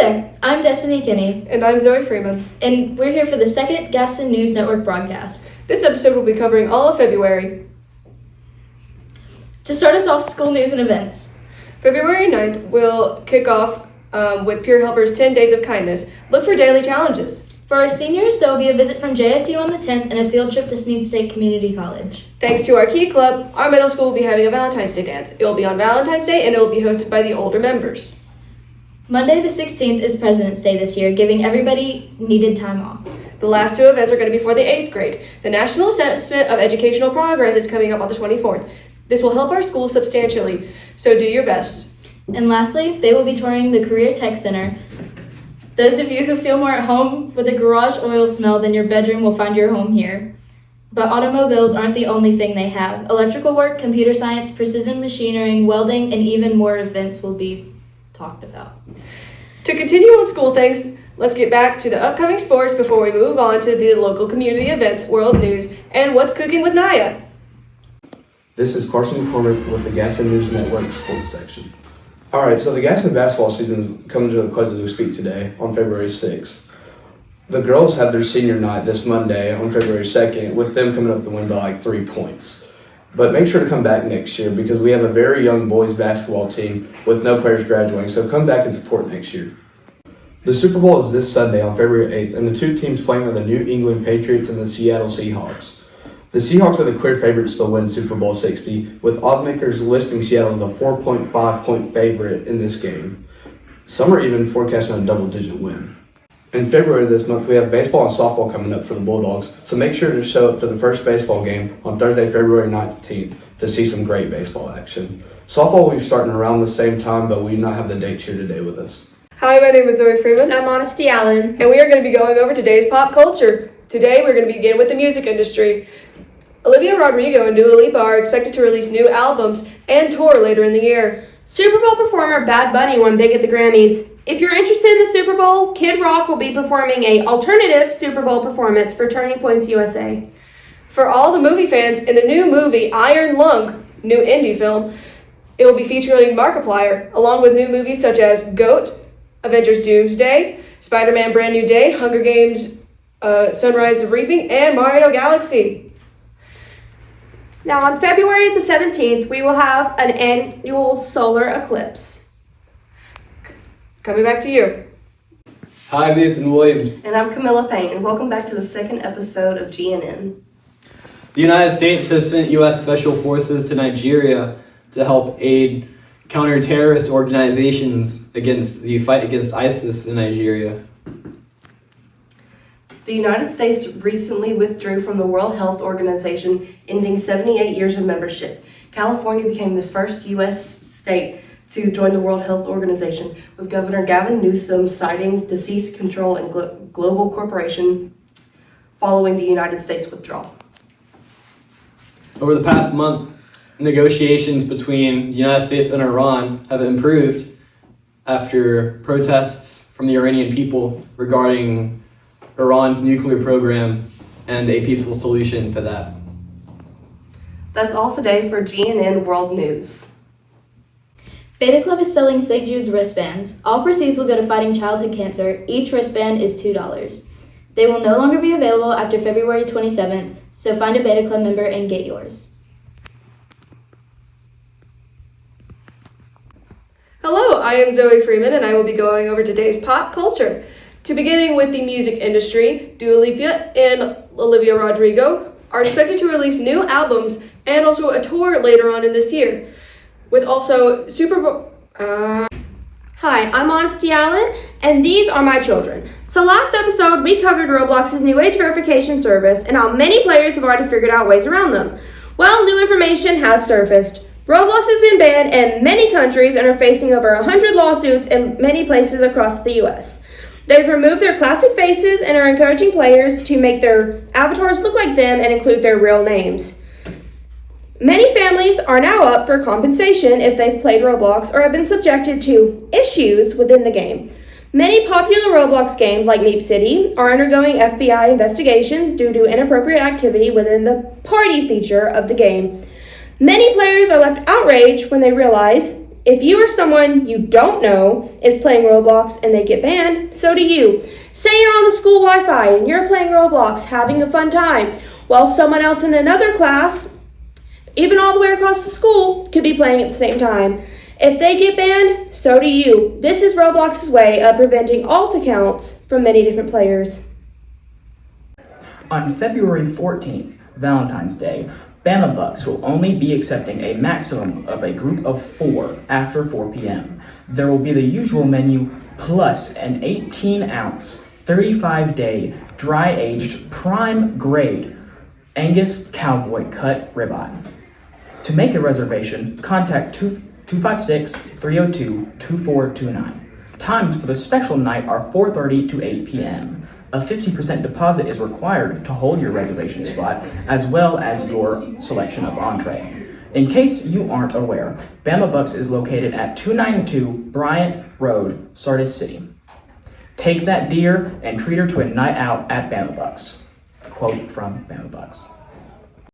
there, I'm Destiny Kinney. And I'm Zoe Freeman. And we're here for the second Gaston News Network broadcast. This episode will be covering all of February. To start us off, school news and events. February 9th will kick off with Peer Helper's 10 Days of Kindness. Look for daily challenges. For our seniors, there will be a visit from JSU on the 10th and a field trip to Sneed State Community College. Thanks to our Key Club, our middle school will be having a Valentine's Day dance. It will be on Valentine's Day and it will be hosted by the older members. Monday the 16th is President's Day this year, giving everybody needed time off. The last two events are going to be for the 8th grade. The National Assessment of Educational Progress is coming up on the 24th. This will help our school substantially, so do your best. And lastly, they will be touring the Career Tech Center. Those of you who feel more at home with a garage oil smell than your bedroom will find your home here. But automobiles aren't the only thing they have. Electrical work, computer science, precision machinery, welding, and even more events will be talked about. To continue on school things, let's get back to the upcoming sports before we move on to the local community events, world news, and what's cooking with Naya. This is Carson McCormick with the Gaston News Network School section. All right, so the Gaston basketball season is coming to a close as we speak today on February 6th. The girls have their senior night this Monday on February 2nd, with them coming up to win by like 3 points. But make sure to come back next year because we have a very young boys basketball team with no players graduating, so come back and support next year. The Super Bowl is this Sunday on February 8th, and the two teams playing are the New England Patriots and the Seattle Seahawks. The Seahawks are the clear favorites to win Super Bowl 60, with oddmakers listing Seattle as a 4.5-point favorite in this game. Some are even forecasting a double-digit win. In February this month, we have baseball and softball coming up for the Bulldogs, so make sure to show up to the first baseball game on Thursday, February 19th to see some great baseball action. Softball will be starting around the same time, but we do not have the dates here today with us. Hi, my name is Zoe Freeman. I'm Honesty Allen. And we are going to be going over today's pop culture. Today, we're going to begin with the music industry. Olivia Rodrigo and Dua Lipa are expected to release new albums and tour later in the year. Super Bowl performer Bad Bunny won big at the Grammys. If you're interested in the Super Bowl, Kid Rock will be performing an alternative Super Bowl performance for Turning Points USA. For all the movie fans, in the new movie Iron Lung, new indie film, it will be featuring Markiplier, along with new movies such as GOAT, Avengers Doomsday, Spider-Man Brand New Day, Hunger Games, Sunrise of Reaping, and Mario Galaxy. Now on February the 17th, we will have an annual solar eclipse. Coming back to you. Hi, I'm Nathan Williams. And I'm Camilla Payne, and welcome back to the second episode of GNN. The United States has sent U.S. Special Forces to Nigeria to help aid counter-terrorist organizations against the fight against ISIS in Nigeria. The United States recently withdrew from the World Health Organization, ending 78 years of membership. California became the first U.S. state to join the World Health Organization, with Governor Gavin Newsom citing disease control and global cooperation following the United States withdrawal. Over the past month, negotiations between the United States and Iran have improved after protests from the Iranian people regarding Iran's nuclear program and a peaceful solution to that. That's all today for GNN World News. Beta Club is selling St. Jude's wristbands. All proceeds will go to fighting childhood cancer. Each wristband is $2. They will no longer be available after February 27th, so find a Beta Club member and get yours. Hello, I am Zoe Freeman, and I will be going over today's pop culture. To beginning with the music industry, Dua Lipa and Olivia Rodrigo are expected to release new albums and also a tour later on in this year, with also Super Bowl. Hi, I'm Honesty Allen, and these are my children. So last episode, we covered Roblox's new age verification service and how many players have already figured out ways around them. Well, new information has surfaced. Roblox has been banned in many countries and are facing over 100 lawsuits in many places across the U.S. They've removed their classic faces and are encouraging players to make their avatars look like them and include their real names. Many families are now up for compensation if they've played Roblox or have been subjected to issues within the game. Many popular Roblox games like Meep City are undergoing FBI investigations due to inappropriate activity within the party feature of the game. Many players are left outraged when they realize If you or someone you don't know is playing Roblox and they get banned, so do you. Say you're on the school Wi-Fi and you're playing Roblox, having a fun time, while someone else in another class, even all the way across the school, could be playing at the same time. If they get banned, so do you. This is Roblox's way of preventing alt accounts from many different players. On February 14th, Valentine's Day, Bama Bucks will only be accepting a maximum of a group of 4 after 4 p.m. There will be the usual menu plus an 18-ounce, 35-day, dry-aged, prime-grade Angus Cowboy cut ribeye. To make a reservation, contact 256-302-2429. Times for the special night are 4:30 to 8 p.m. A 50% deposit is required to hold your reservation spot, as well as your selection of entree. In case you aren't aware, Bama Bucks is located at 292 Bryant Road, Sardis City. Take that deer and treat her to a night out at Bama Bucks. Quote from Bama Bucks.